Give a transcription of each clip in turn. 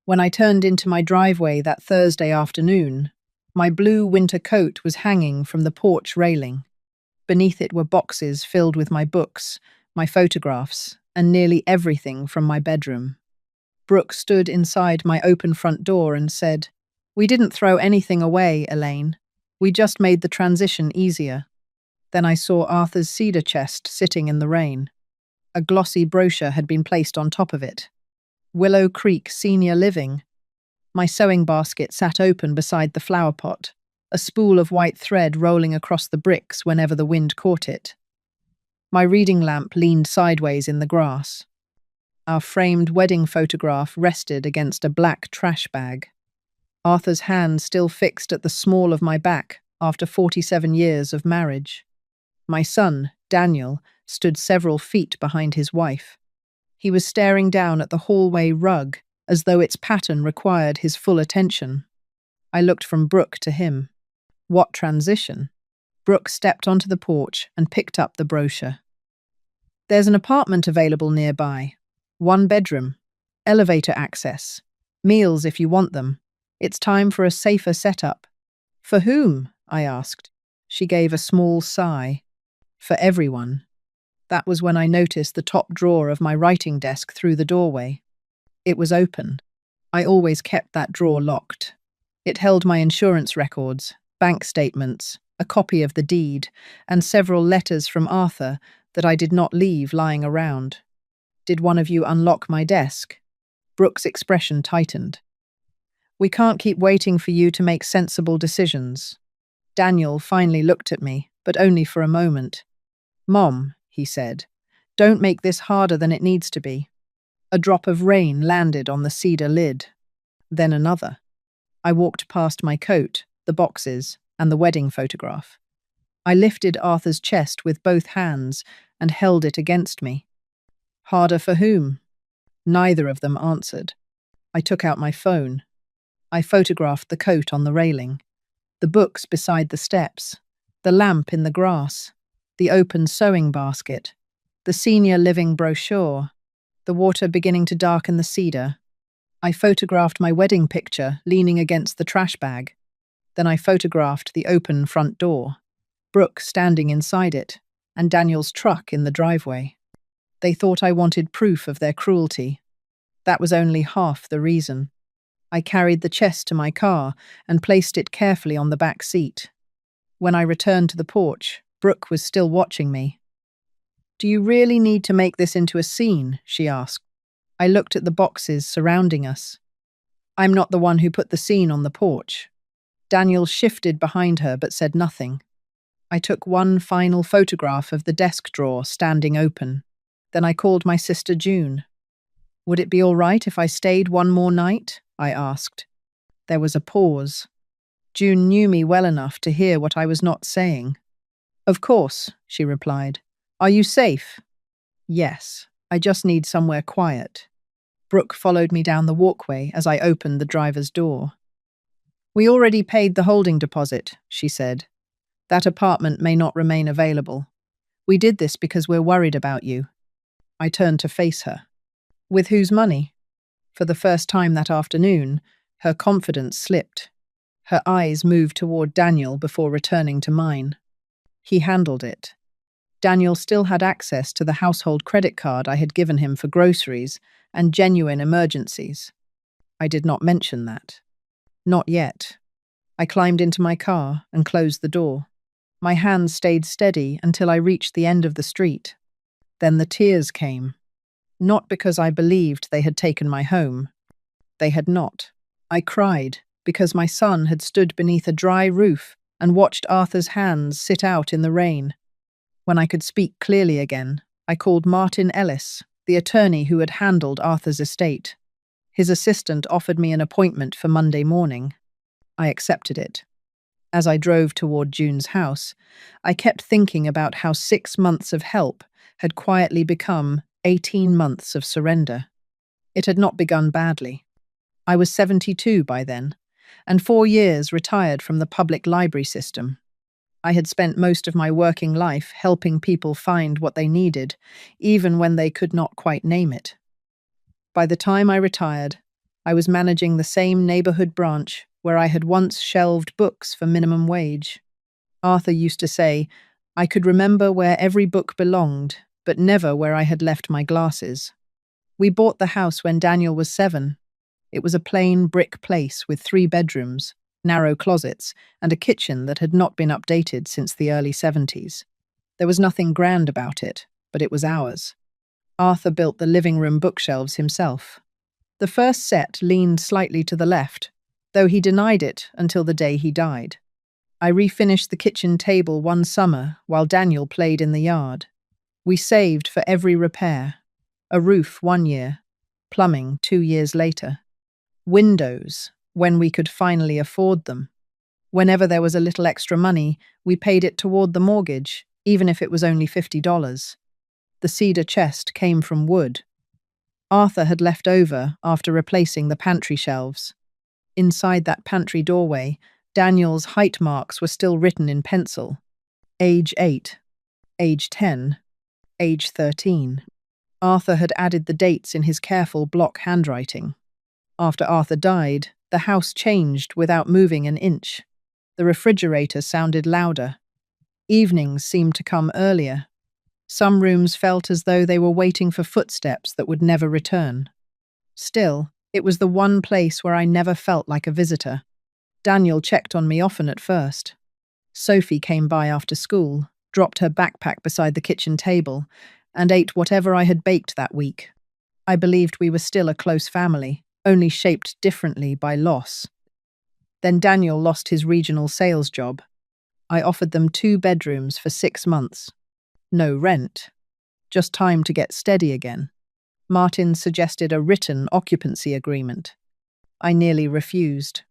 When I turned into my driveway that Thursday afternoon, my blue winter coat was hanging from the porch railing. Beneath it were boxes filled with my books, my photographs, and nearly everything from my bedroom. Brooke stood inside my open front door and said, "We didn't throw anything away, Elaine. We just made the transition easier." Then I saw Arthur's cedar chest sitting in the rain. A glossy brochure had been placed on top of it. Willow Creek Senior Living. My sewing basket sat open beside the flower pot, a spool of white thread rolling across the bricks whenever the wind caught it. My reading lamp leaned sideways in the grass. Our framed wedding photograph rested against a black trash bag. Arthur's hand still fixed at the small of my back after 47 years of marriage. My son, Daniel, stood several feet behind his wife. He was staring down at the hallway rug as though its pattern required his full attention. I looked from Brooke to him. What transition? Brooke stepped onto the porch and picked up the brochure. "There's an apartment available nearby. 1 bedroom. Elevator access. Meals if you want them. It's time for a safer setup." "For whom?" I asked. She gave a small sigh. "For everyone." That was when I noticed the top drawer of my writing desk through the doorway. It was open. I always kept that drawer locked. It held my insurance records, bank statements, a copy of the deed, and several letters from Arthur that I did not leave lying around. "Did one of you unlock my desk?" Brooke's expression tightened. "We can't keep waiting for you to make sensible decisions." Daniel finally looked at me, but only for a moment. "Mom," he said, "don't make this harder than it needs to be." A drop of rain landed on the cedar lid. Then another. I walked past my coat, the boxes, and the wedding photograph. I lifted Arthur's chest with both hands and held it against me. "Harder for whom?" Neither of them answered. I took out my phone. I photographed the coat on the railing, the books beside the steps, the lamp in the grass, the open sewing basket, the senior living brochure, the water beginning to darken the cedar. I photographed my wedding picture leaning against the trash bag. Then I photographed the open front door, Brooke standing inside it, and Daniel's truck in the driveway. They thought I wanted proof of their cruelty. That was only half the reason. I carried the chest to my car and placed it carefully on the back seat. When I returned to the porch, Brooke was still watching me. "Do you really need to make this into a scene?" she asked. I looked at the boxes surrounding us. "I'm not the one who put the scene on the porch." Daniel shifted behind her but said nothing. I took one final photograph of the desk drawer standing open. Then I called my sister June. "Would it be all right if I stayed one more night?" I asked. There was a pause. June knew me well enough to hear what I was not saying. "Of course," she replied. "Are you safe?" "Yes, I just need somewhere quiet." Brooke followed me down the walkway as I opened the driver's door. "We already paid the holding deposit," she said. "That apartment may not remain available. We did this because we're worried about you." I turned to face her. "With whose money?" For the first time that afternoon, her confidence slipped. Her eyes moved toward Daniel before returning to mine. He handled it. Daniel still had access to the household credit card I had given him for groceries and genuine emergencies. I did not mention that. Not yet. I climbed into my car and closed the door. My hands stayed steady until I reached the end of the street. Then the tears came. Not because I believed they had taken my home. They had not. I cried because my son had stood beneath a dry roof and watched Arthur's hands sit out in the rain. When I could speak clearly again, I called Martin Ellis, the attorney who had handled Arthur's estate. His assistant offered me an appointment for Monday morning. I accepted it. As I drove toward June's house, I kept thinking about how 6 months of help had quietly become 18 months of surrender. It had not begun badly. I was 72 by then, and 4 years retired from the public library system. I had spent most of my working life helping people find what they needed, even when they could not quite name it. By the time I retired, I was managing the same neighborhood branch where I had once shelved books for minimum wage. Arthur used to say, I could remember where every book belonged, but never where I had left my glasses. We bought the house when Daniel was 7. It was a plain brick place with 3 bedrooms, narrow closets, and a kitchen that had not been updated since the early 70s. There was nothing grand about it, but it was ours. Arthur built the living room bookshelves himself. The first set leaned slightly to the left, though he denied it until the day he died. I refinished the kitchen table one summer while Daniel played in the yard. We saved for every repair. A roof 1 year, plumbing 2 years later. Windows, when we could finally afford them. Whenever there was a little extra money, we paid it toward the mortgage, even if it was only $50. The cedar chest came from wood. Arthur had left over after replacing the pantry shelves. Inside that pantry doorway, Daniel's height marks were still written in pencil. Age 8, age 10, age 13. Arthur had added the dates in his careful block handwriting. After Arthur died, the house changed without moving an inch. The refrigerator sounded louder. Evenings seemed to come earlier. Some rooms felt as though they were waiting for footsteps that would never return. Still, it was the one place where I never felt like a visitor. Daniel checked on me often at first. Sophie came by after school, dropped her backpack beside the kitchen table, and ate whatever I had baked that week. I believed we were still a close family, only shaped differently by loss. Then Daniel lost his regional sales job. I offered them 2 bedrooms for 6 months. No rent. Just time to get steady again. Martin suggested a written occupancy agreement. I nearly refused.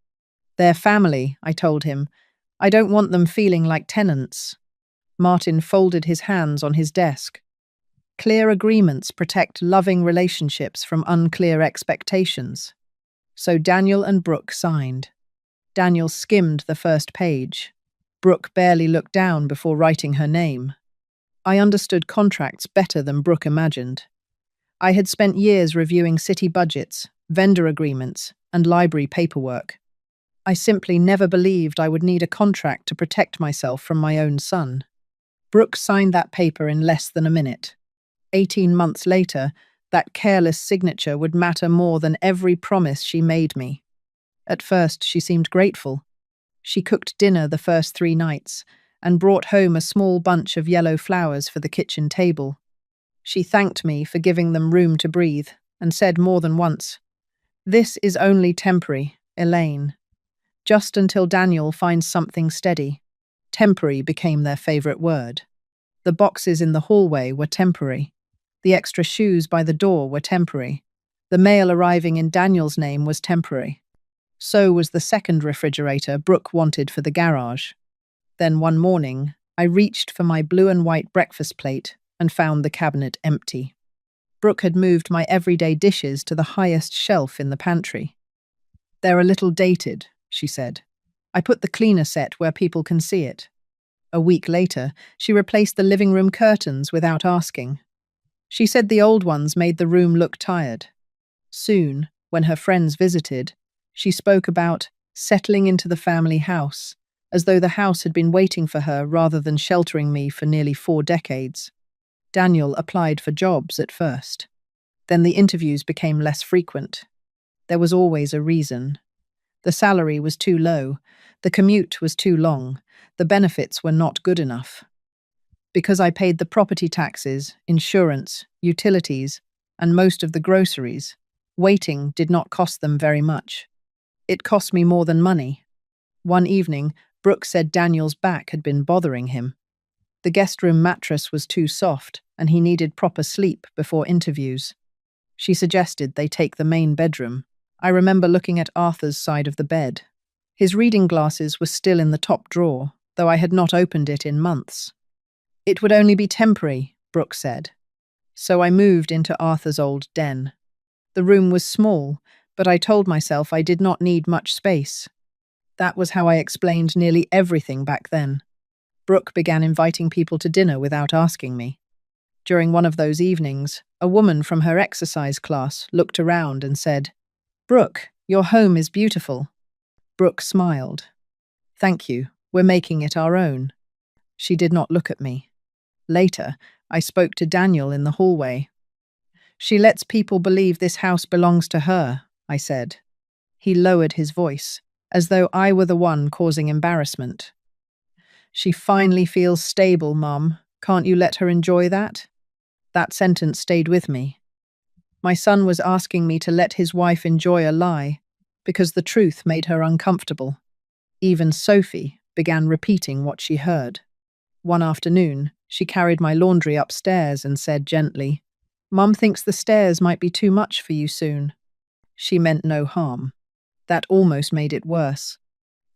They're family, I told him. I don't want them feeling like tenants. Martin folded his hands on his desk. Clear agreements protect loving relationships from unclear expectations. So Daniel and Brooke signed. Daniel skimmed the first page. Brooke barely looked down before writing her name. I understood contracts better than Brooke imagined. I had spent years reviewing city budgets, vendor agreements, and library paperwork. I simply never believed I would need a contract to protect myself from my own son. Brooke signed that paper in less than a minute. 18 months later, that careless signature would matter more than every promise she made me. At first, she seemed grateful. She cooked dinner the first 3 nights and brought home a small bunch of yellow flowers for the kitchen table. She thanked me for giving them room to breathe and said more than once, "This is only temporary, Elaine. Just until Daniel finds something steady." Temporary became their favorite word. The boxes in the hallway were temporary. The extra shoes by the door were temporary. The mail arriving in Daniel's name was temporary. So was the second refrigerator Brooke wanted for the garage. Then one morning, I reached for my blue and white breakfast plate and found the cabinet empty. Brooke had moved my everyday dishes to the highest shelf in the pantry. "They're a little dated," she said. "I put the cleaner set where people can see it." A week later, she replaced the living room curtains without asking. She said the old ones made the room look tired. Soon, when her friends visited, she spoke about settling into the family house, as though the house had been waiting for her rather than sheltering me for nearly 4 decades. Daniel applied for jobs at first. Then the interviews became less frequent. There was always a reason. The salary was too low, the commute was too long, the benefits were not good enough. Because I paid the property taxes, insurance, utilities, and most of the groceries, waiting did not cost them very much. It cost me more than money. One evening, Brooke said Daniel's back had been bothering him. The guest room mattress was too soft, and he needed proper sleep before interviews. She suggested they take the main bedroom. I remember looking at Arthur's side of the bed. His reading glasses were still in the top drawer, though I had not opened it in months. "It would only be temporary," Brooke said. So I moved into Arthur's old den. The room was small, but I told myself I did not need much space. That was how I explained nearly everything back then. Brooke began inviting people to dinner without asking me. During one of those evenings, a woman from her exercise class looked around and said, Brooke, your home is beautiful. Brooke smiled. Thank you. We're making it our own. She did not look at me. Later, I spoke to Daniel in the hallway. She lets people believe this house belongs to her, I said. He lowered his voice, as though I were the one causing embarrassment. She finally feels stable, Mum. Can't you let her enjoy that? That sentence stayed with me. My son was asking me to let his wife enjoy a lie, because the truth made her uncomfortable. Even Sophie began repeating what she heard. One afternoon, she carried my laundry upstairs and said gently, Mum thinks the stairs might be too much for you soon. She meant no harm. That almost made it worse.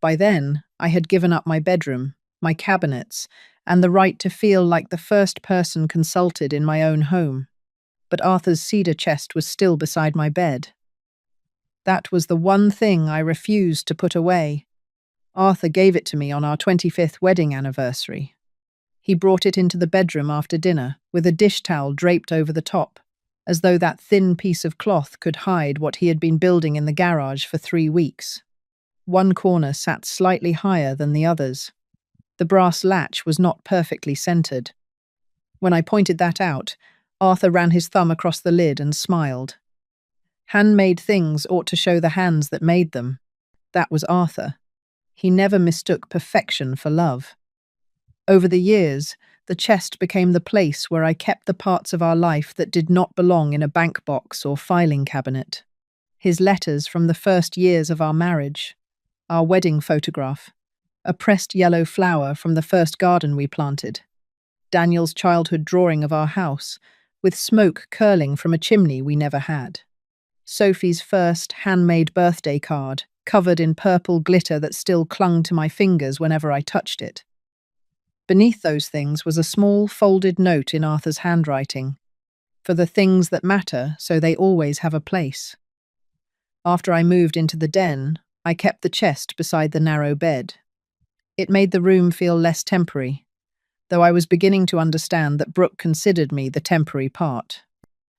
By then, I had given up my bedroom, my cabinets, and the right to feel like the first person consulted in my own home. But Arthur's cedar chest was still beside my bed. That was the one thing I refused to put away. Arthur gave it to me on our 25th wedding anniversary. He brought it into the bedroom after dinner, with a dish towel draped over the top, as though that thin piece of cloth could hide what he had been building in the garage for 3 weeks. One corner sat slightly higher than the others. The brass latch was not perfectly centered. When I pointed that out, Arthur ran his thumb across the lid and smiled. Handmade things ought to show the hands that made them. That was Arthur. He never mistook perfection for love. Over the years, the chest became the place where I kept the parts of our life that did not belong in a bank box or filing cabinet. His letters from the first years of our marriage, our wedding photograph, a pressed yellow flower from the first garden we planted, Daniel's childhood drawing of our house, with smoke curling from a chimney we never had, Sophie's first handmade birthday card, covered in purple glitter that still clung to my fingers whenever I touched it. Beneath those things was a small folded note in Arthur's handwriting, for the things that matter so they always have a place. After I moved into the den, I kept the chest beside the narrow bed. It made the room feel less temporary, though I was beginning to understand that Brooke considered me the temporary part.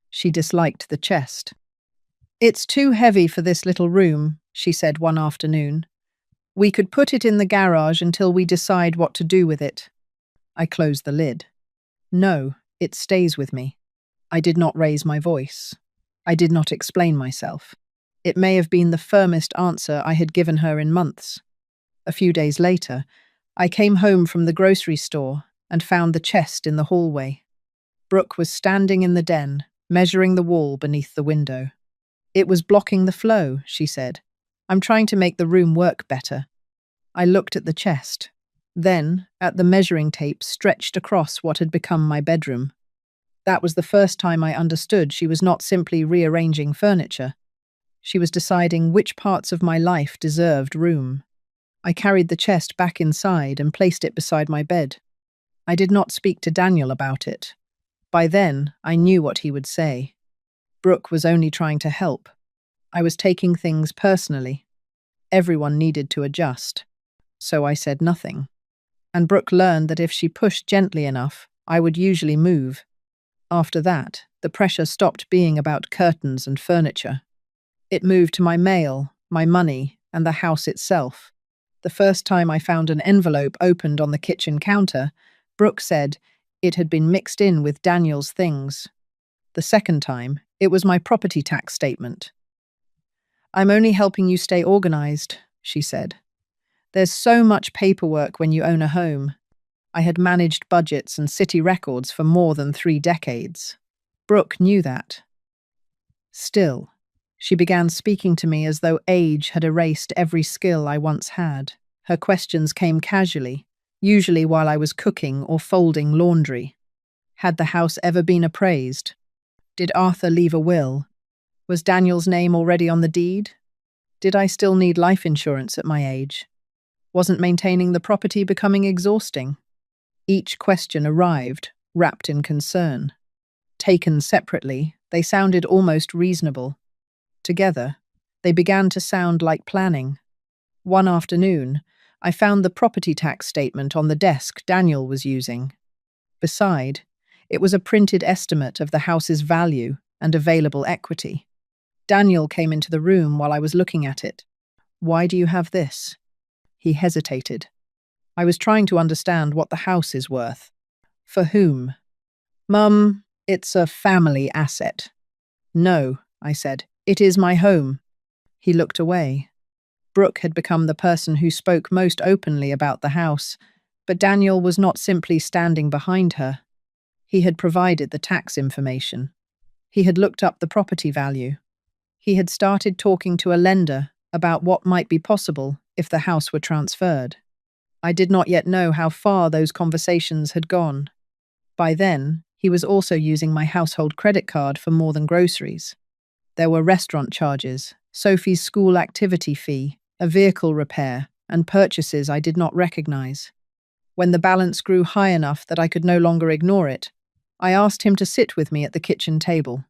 She disliked the chest. It's too heavy for this little room, she said one afternoon. We could put it in the garage until we decide what to do with it. I closed the lid. No, it stays with me. I did not raise my voice. I did not explain myself. It may have been the firmest answer I had given her in months. A few days later, I came home from the grocery store and found the chest in the hallway. Brooke was standing in the den, measuring the wall beneath the window. It was blocking the flow, she said. I'm trying to make the room work better. I looked at the chest, then at the measuring tape stretched across what had become my bedroom. That was the first time I understood she was not simply rearranging furniture. She was deciding which parts of my life deserved room. I carried the chest back inside and placed it beside my bed. I did not speak to Daniel about it. By then, I knew what he would say. Brooke was only trying to help. I was taking things personally. Everyone needed to adjust. So I said nothing. And Brooke learned that if she pushed gently enough, I would usually move. After that, the pressure stopped being about curtains and furniture. It moved to my mail, my money, and the house itself. The first time I found an envelope opened on the kitchen counter, Brooke said it had been mixed in with Daniel's things. The second time, it was my property tax statement. I'm only helping you stay organized, she said. There's so much paperwork when you own a home. I had managed budgets and city records for more than 3 decades. Brooke knew that. Still, she began speaking to me as though age had erased every skill I once had. Her questions came casually, usually while I was cooking or folding laundry. Had the house ever been appraised? Did Arthur leave a will? Was Daniel's name already on the deed? Did I still need life insurance at my age? Wasn't maintaining the property becoming exhausting? Each question arrived, wrapped in concern. Taken separately, they sounded almost reasonable. Together, they began to sound like planning. One afternoon, I found the property tax statement on the desk Daniel was using. Beside, it was a printed estimate of the house's value and available equity. Daniel came into the room while I was looking at it. "Why do you have this?" He hesitated. I was trying to understand what the house is worth. "For whom?" "Mum, it's a family asset." "No," I said. "It is my home." He looked away. Brooke had become the person who spoke most openly about the house, but Daniel was not simply standing behind her. He had provided the tax information. He had looked up the property value. He had started talking to a lender about what might be possible if the house were transferred. I did not yet know how far those conversations had gone. By then, he was also using my household credit card for more than groceries. There were restaurant charges, Sophie's school activity fee, a vehicle repair, and purchases I did not recognize. When the balance grew high enough that I could no longer ignore it, I asked him to sit with me at the kitchen table.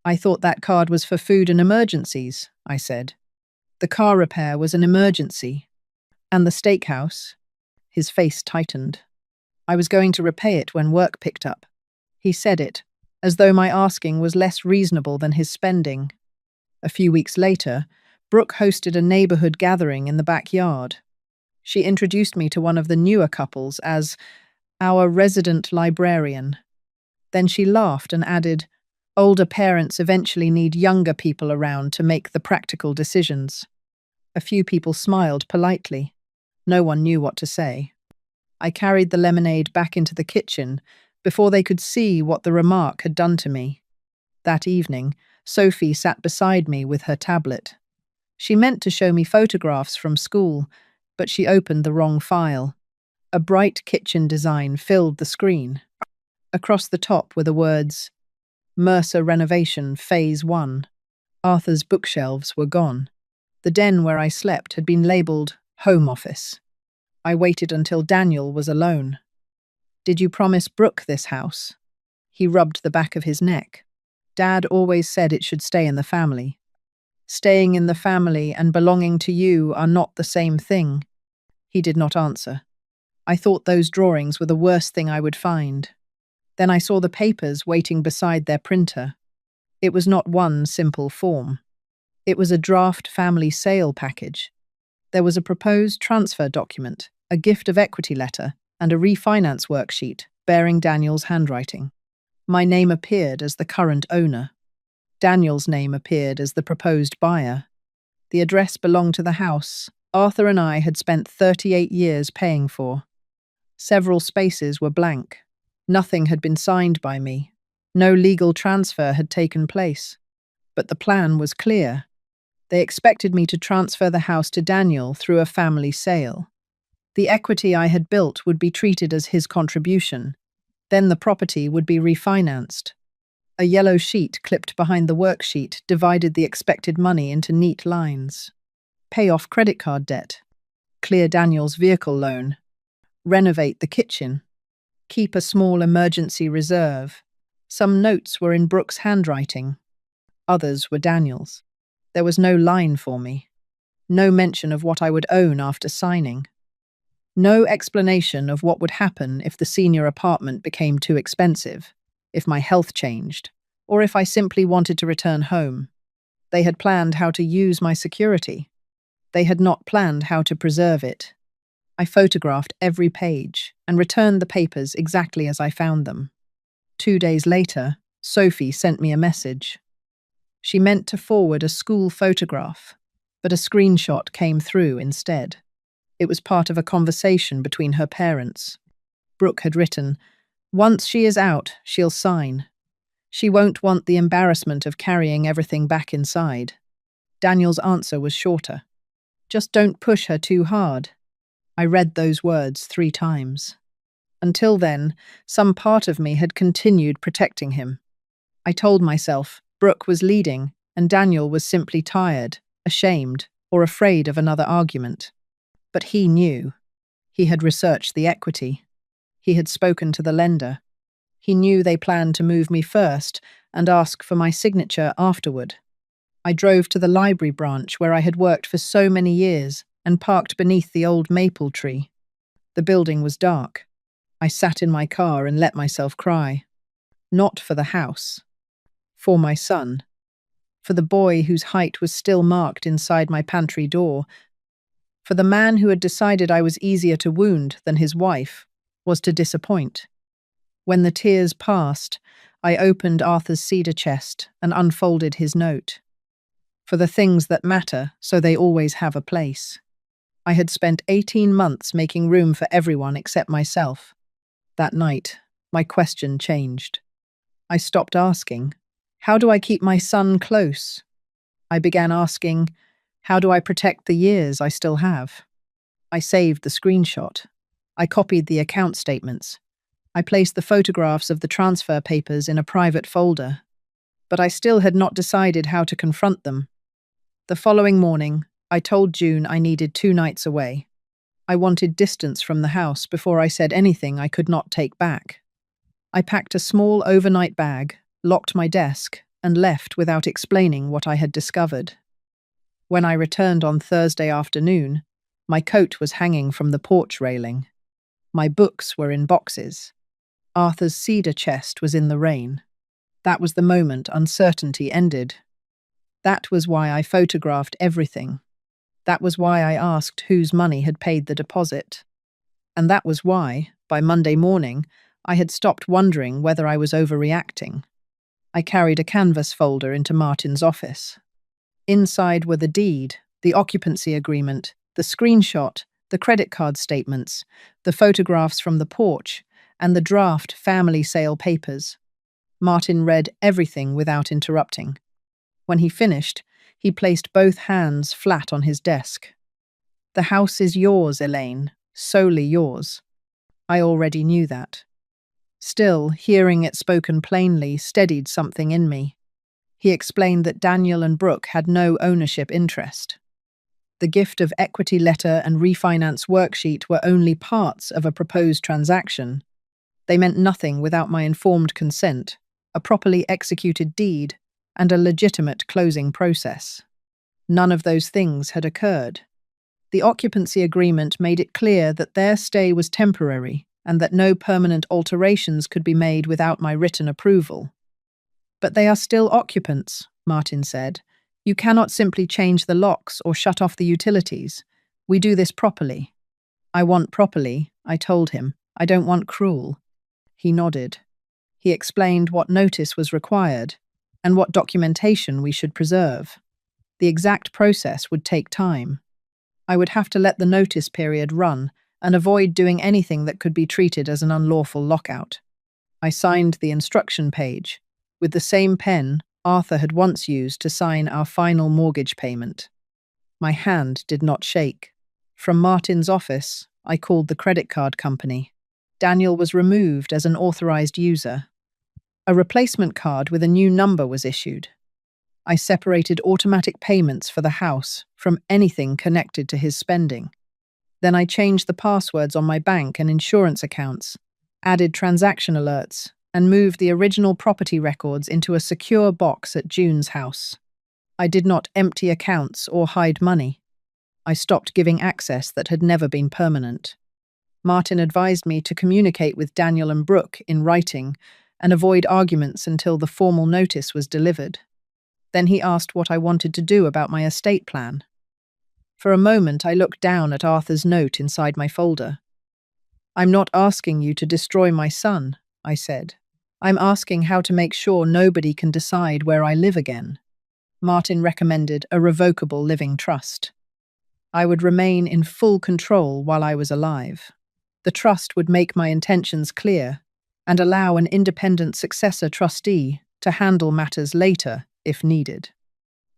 "I thought that card was for food and emergencies," I said. "The car repair was an emergency. And the steakhouse?" His face tightened. "I was going to repay it when work picked up." He said it, as though my asking was less reasonable than his spending. A few weeks later, Brooke hosted a neighborhood gathering in the backyard. She introduced me to one of the newer couples as our resident librarian. Then she laughed and added, "Older parents eventually need younger people around to make the practical decisions." A few people smiled politely. No one knew what to say. I carried the lemonade back into the kitchen before they could see what the remark had done to me. That evening, Sophie sat beside me with her tablet. She meant to show me photographs from school, but she opened the wrong file. A bright kitchen design filled the screen. Across the top were the words, "Mercer Renovation Phase 1. Arthur's bookshelves were gone. The den where I slept had been labelled Home Office. I waited until Daniel was alone. "Did you promise Brooke this house?" He rubbed the back of his neck. "Dad always said it should stay in the family." "Staying in the family and belonging to you are not the same thing." He did not answer. I thought those drawings were the worst thing I would find. Then I saw the papers waiting beside their printer. It was not one simple form. It was a draft family sale package. There was a proposed transfer document, a gift of equity letter, and a refinance worksheet bearing Daniel's handwriting. My name appeared as the current owner. Daniel's name appeared as the proposed buyer. The address belonged to the house Arthur and I had spent 38 years paying for. Several spaces were blank. Nothing had been signed by me. No legal transfer had taken place. But the plan was clear. They expected me to transfer the house to Daniel through a family sale. The equity I had built would be treated as his contribution. Then the property would be refinanced. A yellow sheet clipped behind the worksheet divided the expected money into neat lines. Pay off credit card debt. Clear Daniel's vehicle loan. Renovate the kitchen. Keep a small emergency reserve. Some notes were in Brooke's handwriting. Others were Daniel's. There was no line for me. No mention of what I would own after signing. No explanation of what would happen if the senior apartment became too expensive, if my health changed, or if I simply wanted to return home. They had planned how to use my security. They had not planned how to preserve it. I photographed every page and returned the papers exactly as I found them. 2 days later, Sophie sent me a message. She meant to forward a school photograph, but a screenshot came through instead. It was part of a conversation between her parents. Brooke had written, "Once she is out, she'll sign. She won't want the embarrassment of carrying everything back inside." Daniel's answer was shorter. "Just don't push her too hard." I read those words 3 times. Until then, some part of me had continued protecting him. I told myself Brooke was leading and Daniel was simply tired, ashamed, or afraid of another argument. But he knew. He had researched the equity. He had spoken to the lender. He knew they planned to move me first and ask for my signature afterward. I drove to the library branch where I had worked for so many years and parked beneath the old maple tree. The building was dark. I sat in my car and let myself cry. Not for the house. For my son. for the boy whose height was still marked inside my pantry door, for the man who had decided I was easier to wound than his wife, was to disappoint. When the tears passed, I opened Arthur's cedar chest and unfolded his note. For the things that matter, so they always have a place. I had spent 18 months making room for everyone except myself. That night, my question changed. I stopped asking, how do I keep my son close? I began asking, how do I protect the years I still have? I saved the screenshot. I copied the account statements. I placed the photographs of the transfer papers in a private folder. But I still had not decided how to confront them. The following morning, I told June I needed 2 nights away. I wanted distance from the house before I said anything I could not take back. I packed a small overnight bag, locked my desk, and left without explaining what I had discovered. When I returned on Thursday afternoon, my coat was hanging from the porch railing. My books were in boxes. Arthur's cedar chest was in the rain. That was the moment uncertainty ended. That was why I photographed everything. That was why I asked whose money had paid the deposit. And that was why, by Monday morning, I had stopped wondering whether I was overreacting. I carried a canvas folder into Martin's office. Inside were the deed, the occupancy agreement, the screenshot, the credit card statements, the photographs from the porch, and the draft family sale papers. Martin read everything without interrupting. When he finished, he placed both hands flat on his desk. The house is yours, Elaine, solely yours. I already knew that. Still, hearing it spoken plainly steadied something in me. He explained that Daniel and Brooke had no ownership interest. The gift of equity letter and refinance worksheet were only parts of a proposed transaction. They meant nothing without my informed consent, a properly executed deed, and a legitimate closing process. None of those things had occurred. The occupancy agreement made it clear that their stay was temporary and that no permanent alterations could be made without my written approval. But they are still occupants, Martin said. You cannot simply change the locks or shut off the utilities. We do this properly. I want properly, I told him. I don't want cruel. He nodded. He explained what notice was required and what documentation we should preserve. The exact process would take time. I would have to let the notice period run and avoid doing anything that could be treated as an unlawful lockout. I signed the instruction page with the same pen Arthur had once used to sign our final mortgage payment. My hand did not shake. From Martin's office, I called the credit card company. Daniel was removed as an authorized user. A replacement card with a new number was issued. I separated automatic payments for the house from anything connected to his spending. Then I changed the passwords on my bank and insurance accounts, added transaction alerts, and moved the original property records into a secure box at June's house. I did not empty accounts or hide money. I stopped giving access that had never been permanent. Martin advised me to communicate with Daniel and Brooke in writing and avoid arguments until the formal notice was delivered. Then he asked what I wanted to do about my estate plan. For a moment, I looked down at Arthur's note inside my folder. I'm not asking you to destroy my son, I said. I'm asking how to make sure nobody can decide where I live again. Martin recommended a revocable living trust. I would remain in full control while I was alive. The trust would make my intentions clear and allow an independent successor trustee to handle matters later if needed.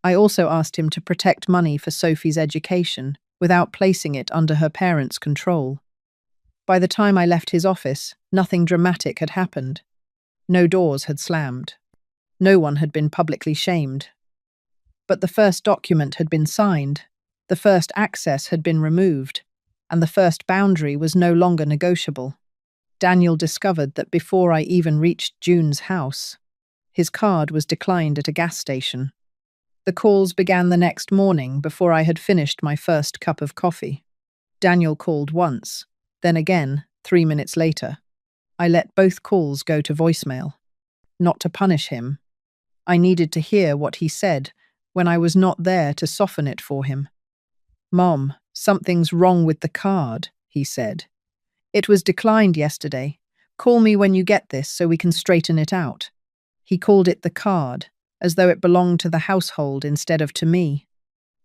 I also asked him to protect money for Sophie's education without placing it under her parents' control. By the time I left his office, nothing dramatic had happened. No doors had slammed. No one had been publicly shamed. But the first document had been signed, the first access had been removed, and the first boundary was no longer negotiable. Daniel discovered that before I even reached June's house, his card was declined at a gas station. The calls began the next morning before I had finished my first cup of coffee. Daniel called once, then again 3 minutes later. I let both calls go to voicemail. Not to punish him, I needed to hear what he said when I was not there to soften it for him. "Mom, something's wrong with the card," he said. "It was declined yesterday. Call me when you get this so we can straighten it out." He called it the card, as though it belonged to the household instead of to me.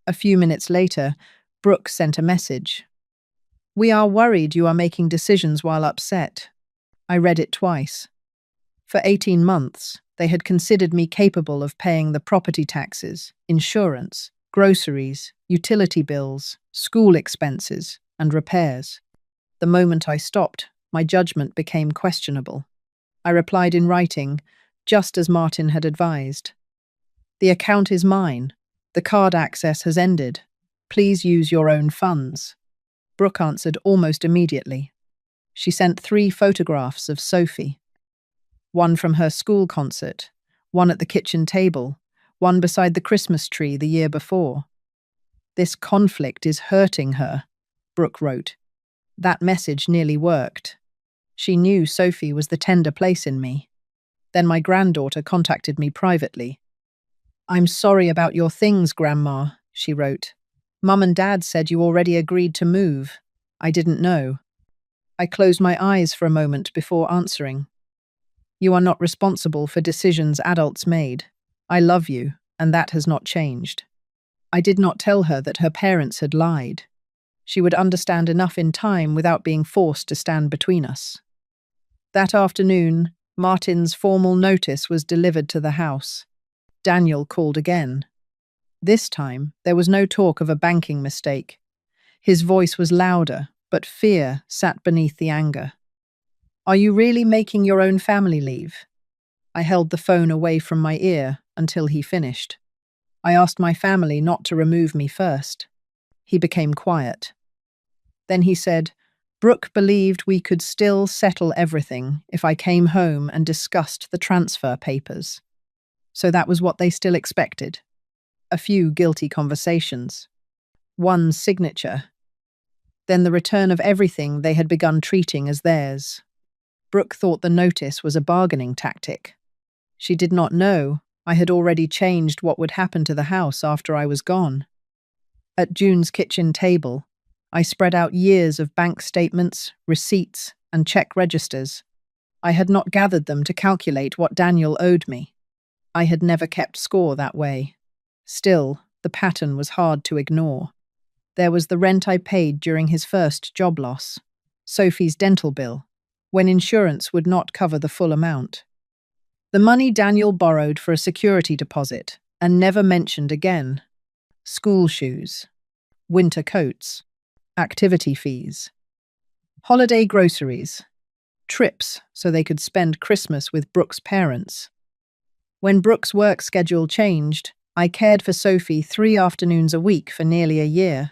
A few minutes later, Brooke sent a message. "We are worried you are making decisions while upset." I read it twice. For 18 months, they had considered me capable of paying the property taxes, insurance, groceries, utility bills, school expenses, and repairs. The moment I stopped, my judgment became questionable. I replied in writing, just as Martin had advised. "The account is mine. The card access has ended. Please use your own funds." Brooke answered almost immediately. She sent 3 photographs of Sophie. One from her school concert, one at the kitchen table, one beside the Christmas tree the year before. "This conflict is hurting her," Brooke wrote. That message nearly worked. She knew Sophie was the tender place in me. Then my granddaughter contacted me privately. "I'm sorry about your things, Grandma," she wrote. "Mum and Dad said you already agreed to move. I didn't know." I closed my eyes for a moment before answering. "You are not responsible for decisions adults made. I love you, and that has not changed." I did not tell her that her parents had lied. She would understand enough in time without being forced to stand between us. That afternoon, Martin's formal notice was delivered to the house. Daniel called again. This time, there was no talk of a banking mistake. His voice was louder, but fear sat beneath the anger. "Are you really making your own family leave?" I held the phone away from my ear until he finished. I asked my family not to remove me first. He became quiet. Then he said, "Brooke believed we could still settle everything if I came home and discussed the transfer papers. So that was what they still expected. A few guilty conversations. One signature. Then the return of everything they had begun treating as theirs." Brooke thought the notice was a bargaining tactic. She did not know I had already changed what would happen to the house after I was gone. At June's kitchen table, I spread out years of bank statements, receipts, and check registers. I had not gathered them to calculate what Daniel owed me. I had never kept score that way. Still, the pattern was hard to ignore. There was the rent I paid during his first job loss, Sophie's dental bill, when insurance would not cover the full amount. The money Daniel borrowed for a security deposit and never mentioned again. School shoes, winter coats, activity fees, holiday groceries, trips so they could spend Christmas with Brooke's parents. When Brooke's work schedule changed, I cared for Sophie 3 afternoons a week for nearly a year.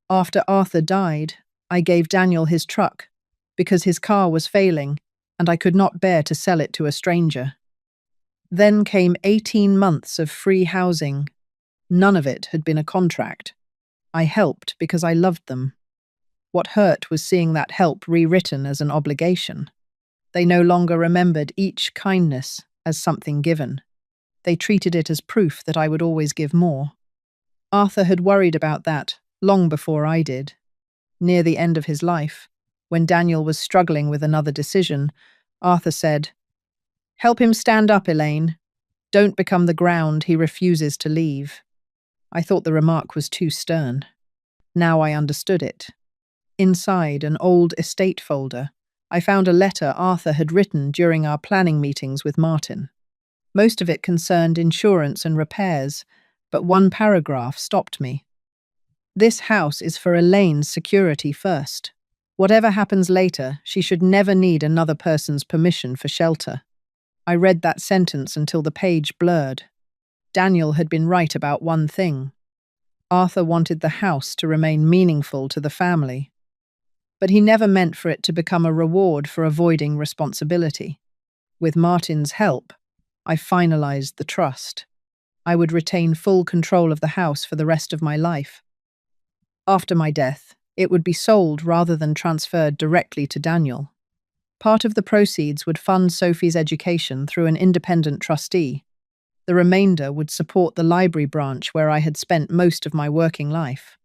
After Arthur died, I gave Daniel his truck because his car was failing and I could not bear to sell it to a stranger. Then came 18 months of free housing. None of it had been a contract. I helped because I loved them. What hurt was seeing that help rewritten as an obligation. They no longer remembered each kindness as something given. They treated it as proof that I would always give more. Arthur had worried about that long before I did. Near the end of his life, when Daniel was struggling with another decision, Arthur said, "Help him stand up, Elaine. Don't become the ground he refuses to leave." I thought the remark was too stern. Now I understood it. Inside an old estate folder, I found a letter Arthur had written during our planning meetings with Martin. Most of it concerned insurance and repairs, but one paragraph stopped me. "This house is for Elaine's security first. Whatever happens later, she should never need another person's permission for shelter." I read that sentence until the page blurred. Daniel had been right about one thing. Arthur wanted the house to remain meaningful to the family. But he never meant for it to become a reward for avoiding responsibility. With Martin's help, I finalized the trust. I would retain full control of the house for the rest of my life. After my death, it would be sold rather than transferred directly to Daniel. Part of the proceeds would fund Sophie's education through an independent trustee. The remainder would support the library branch where I had spent most of my working life.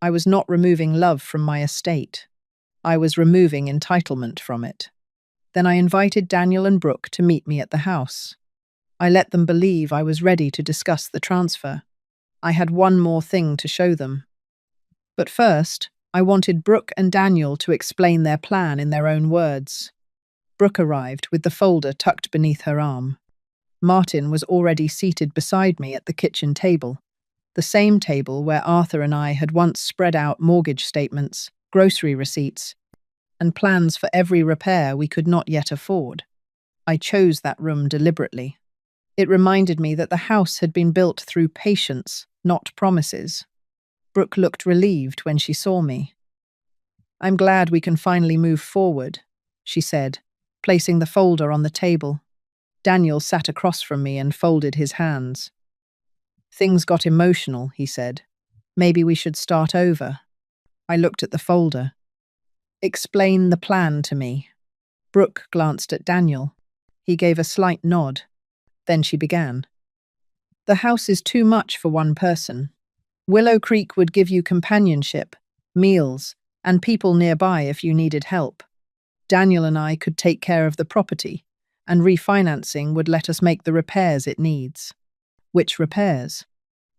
I was not removing love from my estate. I was removing entitlement from it. Then I invited Daniel and Brooke to meet me at the house. I let them believe I was ready to discuss the transfer. I had one more thing to show them. But first, I wanted Brooke and Daniel to explain their plan in their own words. Brooke arrived with the folder tucked beneath her arm. Martin was already seated beside me at the kitchen table, the same table where Arthur and I had once spread out mortgage statements, grocery receipts, and plans for every repair we could not yet afford. I chose that room deliberately. It reminded me that the house had been built through patience, not promises. Brooke looked relieved when she saw me. "I'm glad we can finally move forward," she said, placing the folder on the table. Daniel sat across from me and folded his hands. "Things got emotional," he said. "Maybe we should start over." I looked at the folder. "Explain the plan to me." Brooke glanced at Daniel. He gave a slight nod. Then she began. "The house is too much for one person. Willow Creek would give you companionship, meals, and people nearby if you needed help. Daniel and I could take care of the property, and refinancing would let us make the repairs it needs." "Which repairs?"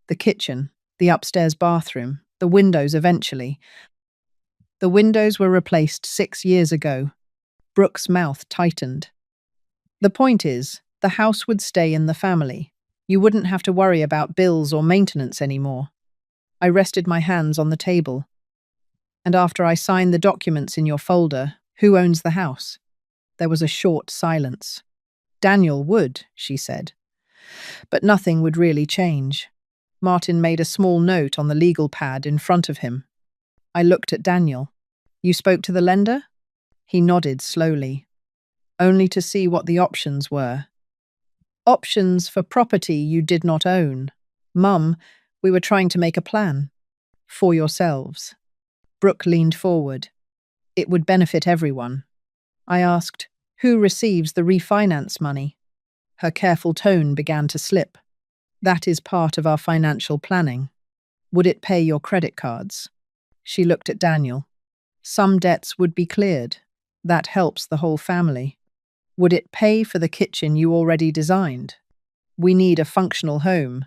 "The kitchen, the upstairs bathroom, the windows eventually." "The windows were replaced 6 years ago." Brooke's mouth tightened. "The point is, the house would stay in the family. You wouldn't have to worry about bills or maintenance anymore." I rested my hands on the table. "And after I sign the documents in your folder, who owns the house?" There was a short silence. "Daniel would," she said. But nothing would really change. Martin made a small note on the legal pad in front of him. I looked at Daniel. "You spoke to the lender?" He nodded slowly. "Only to see what the options were." "Options for property you did not own. Mum, we were trying to make a plan. For yourselves." Brooke leaned forward. "It would benefit everyone." I asked, "Who receives the refinance money?" Her careful tone began to slip. "That is part of our financial planning." "Would it pay your credit cards?" She looked at Daniel. "Some debts would be cleared. That helps the whole family." "Would it pay for the kitchen you already designed?" "We need a functional home."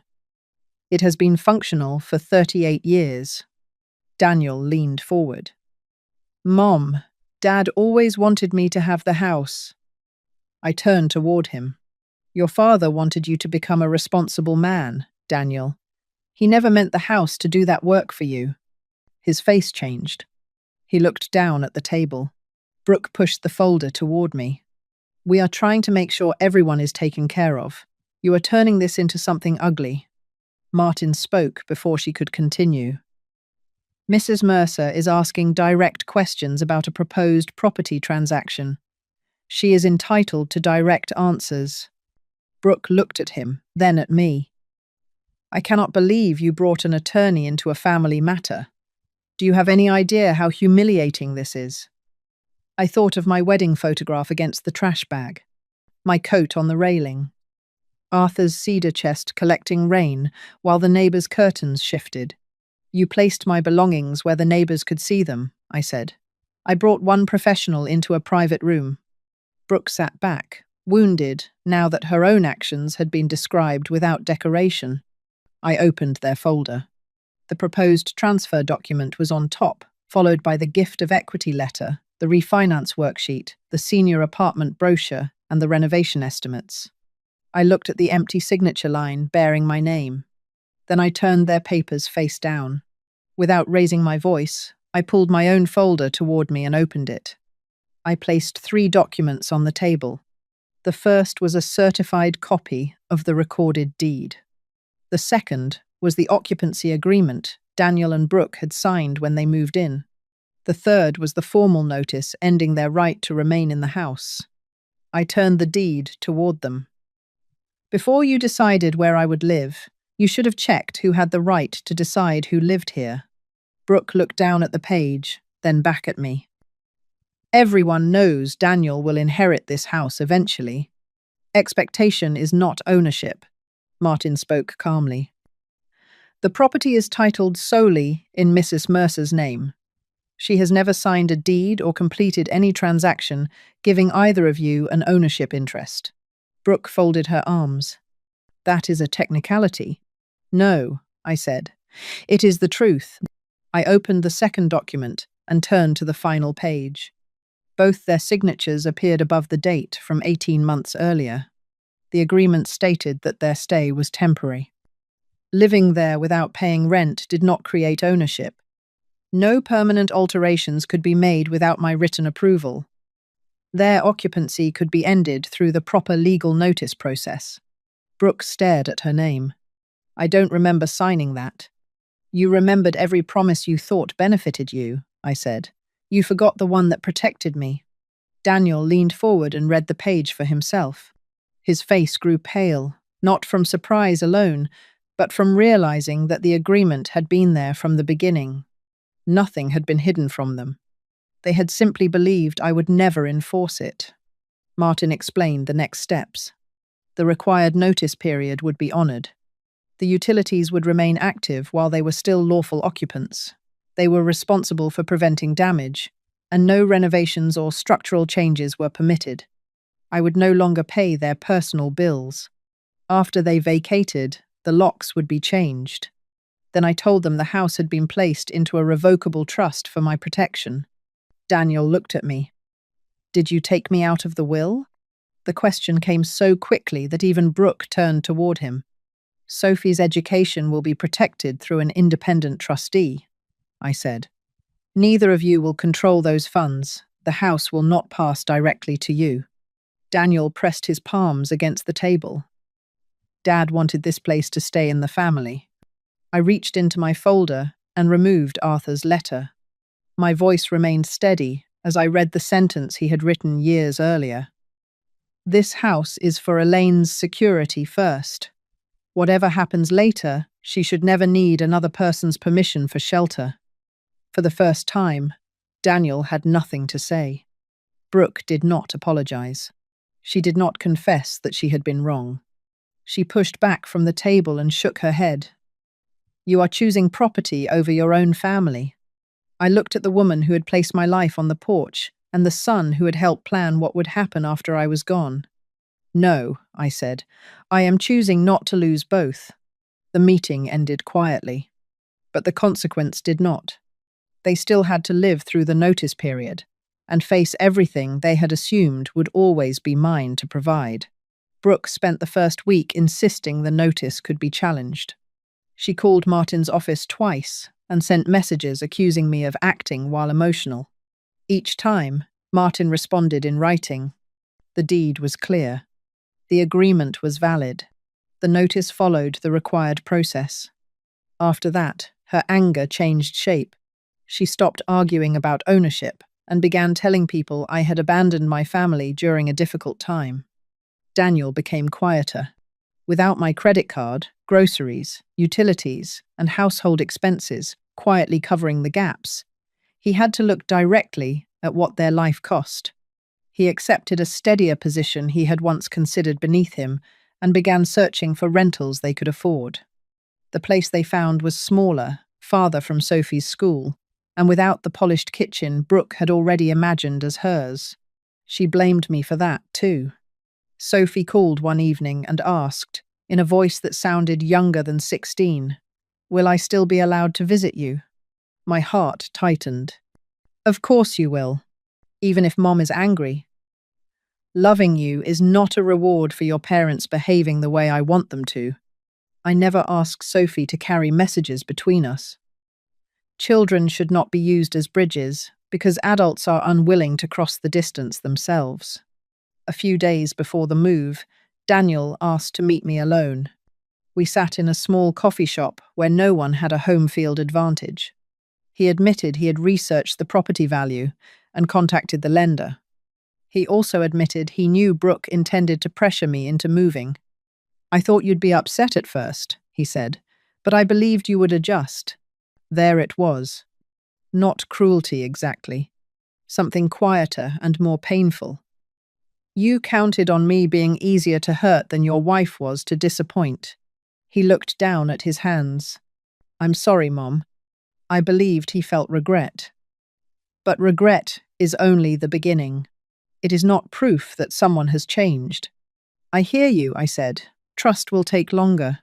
"It has been functional for 38 years. Daniel leaned forward. "Mom, Dad always wanted me to have the house." I turned toward him. "Your father wanted you to become a responsible man, Daniel. He never meant the house to do that work for you." His face changed. He looked down at the table. Brooke pushed the folder toward me. "We are trying to make sure everyone is taken care of. You are turning this into something ugly." Martin spoke before she could continue. "Mrs. Mercer is asking direct questions about a proposed property transaction. She is entitled to direct answers." Brooke looked at him, then at me. "I cannot believe you brought an attorney into a family matter. Do you have any idea how humiliating this is?" I thought of my wedding photograph against the trash bag, my coat on the railing, Arthur's cedar chest collecting rain while the neighbours' curtains shifted. "You placed my belongings where the neighbours could see them," I said. "I brought one professional into a private room." Brooke sat back, wounded now that her own actions had been described without decoration. I opened their folder. The proposed transfer document was on top, followed by the gift of equity letter, the refinance worksheet, the senior apartment brochure, and the renovation estimates. I looked at the empty signature line bearing my name. Then I turned their papers face down. Without raising my voice, I pulled my own folder toward me and opened it. I placed 3 documents on the table. The first was a certified copy of the recorded deed. The second was the occupancy agreement Daniel and Brooke had signed when they moved in. The third was the formal notice ending their right to remain in the house. I turned the deed toward them. "Before you decided where I would live, you should have checked who had the right to decide who lived here." Brooke looked down at the page, then back at me. "Everyone knows Daniel will inherit this house eventually. Expectation is not ownership. Martin spoke calmly. The property is titled solely in Mrs. Mercer's name. She has never signed a deed or completed any transaction giving either of you an ownership interest. Brooke folded her arms. That is a technicality. No, I said. It is the truth. I opened the second document and turned to the final page. Both their signatures appeared above the date from 18 months earlier. The agreement stated that their stay was temporary. Living there without paying rent did not create ownership. No permanent alterations could be made without my written approval. Their occupancy could be ended through the proper legal notice process. Brooke stared at her name. I don't remember signing that. You remembered every promise you thought benefited you, I said. You forgot the one that protected me. Daniel leaned forward and read the page for himself. His face grew pale, not from surprise alone, but from realizing that the agreement had been there from the beginning. Nothing had been hidden from them. They had simply believed I would never enforce it. Martin explained the next steps. The required notice period would be honored. The utilities would remain active while they were still lawful occupants. They were responsible for preventing damage, and no renovations or structural changes were permitted. I would no longer pay their personal bills. After they vacated, the locks would be changed. Then I told them the house had been placed into a revocable trust for my protection. Daniel looked at me. Did you take me out of the will? The question came so quickly that even Brooke turned toward him. Sophie's education will be protected through an independent trustee, I said. Neither of you will control those funds. The house will not pass directly to you. Daniel pressed his palms against the table. Dad wanted this place to stay in the family. I reached into my folder and removed Arthur's letter. My voice remained steady as I read the sentence he had written years earlier. This house is for Elaine's security first. Whatever happens later, she should never need another person's permission for shelter. For the first time, Daniel had nothing to say. Brooke did not apologize. She did not confess that she had been wrong. She pushed back from the table and shook her head. You are choosing property over your own family. I looked at the woman who had placed my life on the porch and the son who had helped plan what would happen after I was gone. No, I said. I am choosing not to lose both. The meeting ended quietly. But the consequence did not. They still had to live through the notice period and face everything they had assumed would always be mine to provide. Brooke spent the first week insisting the notice could be challenged. She called Martin's office twice and sent messages accusing me of acting while emotional. Each time, Martin responded in writing. The deed was clear. The agreement was valid. The notice followed the required process. After that, her anger changed shape. She stopped arguing about ownership and began telling people I had abandoned my family during a difficult time. Daniel became quieter. Without my credit card, groceries, utilities, and household expenses quietly covering the gaps, he had to look directly at what their life cost. He accepted a steadier position he had once considered beneath him and began searching for rentals they could afford. The place they found was smaller, farther from Sophie's school, and without the polished kitchen Brooke had already imagined as hers. She blamed me for that, too. Sophie called one evening and asked, in a voice that sounded younger than 16, "Will I still be allowed to visit you?" My heart tightened. Of course you will, even if Mom is angry. Loving you is not a reward for your parents behaving the way I want them to. I never asked Sophie to carry messages between us. Children should not be used as bridges because adults are unwilling to cross the distance themselves. A few days before the move, Daniel asked to meet me alone. We sat in a small coffee shop where no one had a home field advantage. He admitted he had researched the property value and contacted the lender. He also admitted he knew Brooke intended to pressure me into moving. I thought you'd be upset at first, he said, but I believed you would adjust. There it was. Not cruelty exactly. Something quieter and more painful. You counted on me being easier to hurt than your wife was to disappoint. He looked down at his hands. "I'm sorry, Mom." I believed he felt regret. But regret is only the beginning. It is not proof that someone has changed. "I hear you," I said. "Trust will take longer."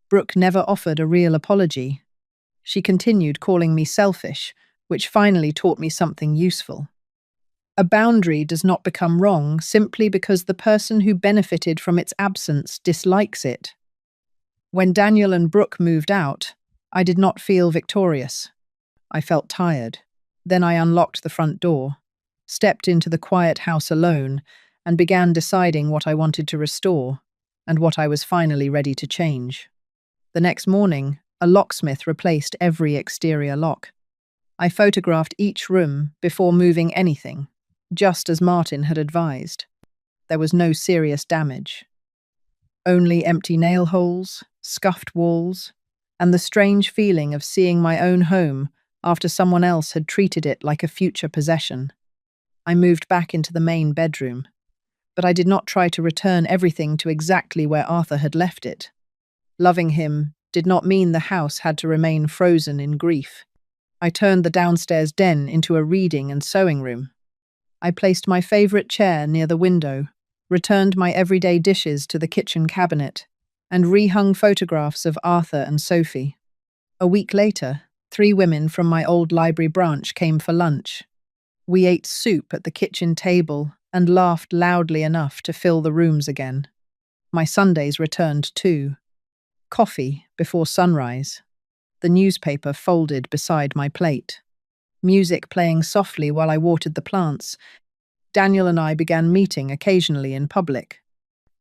Brooke never offered a real apology. She continued calling me selfish, which finally taught me something useful. A boundary does not become wrong simply because the person who benefited from its absence dislikes it. When Daniel and Brooke moved out, I did not feel victorious. I felt tired. Then I unlocked the front door, stepped into the quiet house alone, and began deciding what I wanted to restore and what I was finally ready to change. The next morning, a locksmith replaced every exterior lock. I photographed each room before moving anything, just as Martin had advised. There was no serious damage. Only empty nail holes, scuffed walls, and the strange feeling of seeing my own home after someone else had treated it like a future possession. I moved back into the main bedroom, but I did not try to return everything to exactly where Arthur had left it. Loving him did not mean the house had to remain frozen in grief. I turned the downstairs den into a reading and sewing room. I placed my favorite chair near the window, returned my everyday dishes to the kitchen cabinet, and rehung photographs of Arthur and Sophie. A week later, 3 women from my old library branch came for lunch. We ate soup at the kitchen table and laughed loudly enough to fill the rooms again. My Sundays returned too. Coffee before sunrise. The newspaper folded beside my plate. Music playing softly while I watered the plants. Daniel and I began meeting occasionally in public.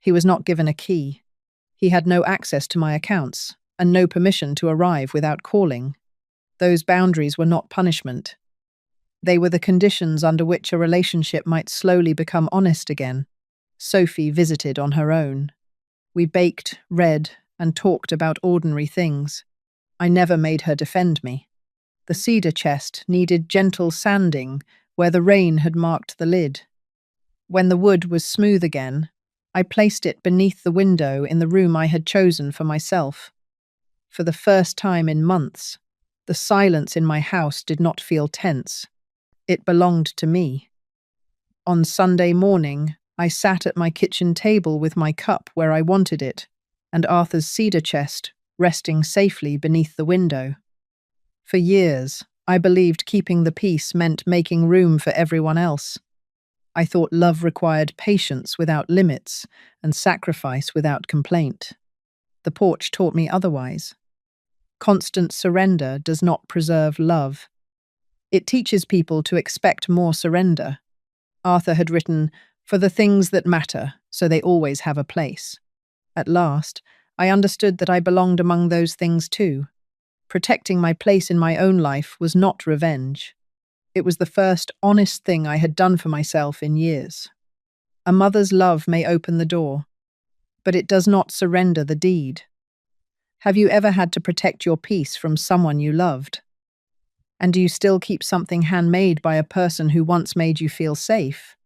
He was not given a key. He had no access to my accounts and no permission to arrive without calling. Those boundaries were not punishment. They were the conditions under which a relationship might slowly become honest again. Sophie visited on her own. We baked, read, and talked about ordinary things. I never made her defend me. The cedar chest needed gentle sanding where the rain had marked the lid. When the wood was smooth again, I placed it beneath the window in the room I had chosen for myself. For the first time in months, the silence in my house did not feel tense. It belonged to me. On Sunday morning, I sat at my kitchen table with my cup where I wanted it, and Arthur's cedar chest resting safely beneath the window. For years, I believed keeping the peace meant making room for everyone else. I thought love required patience without limits and sacrifice without complaint. The porch taught me otherwise. Constant surrender does not preserve love. It teaches people to expect more surrender. Arthur had written, "For the things that matter, so they always have a place." At last, I understood that I belonged among those things too. Protecting my place in my own life was not revenge. It was the first honest thing I had done for myself in years. A mother's love may open the door, but it does not surrender the deed. Have you ever had to protect your peace from someone you loved? And do you still keep something handmade by a person who once made you feel safe?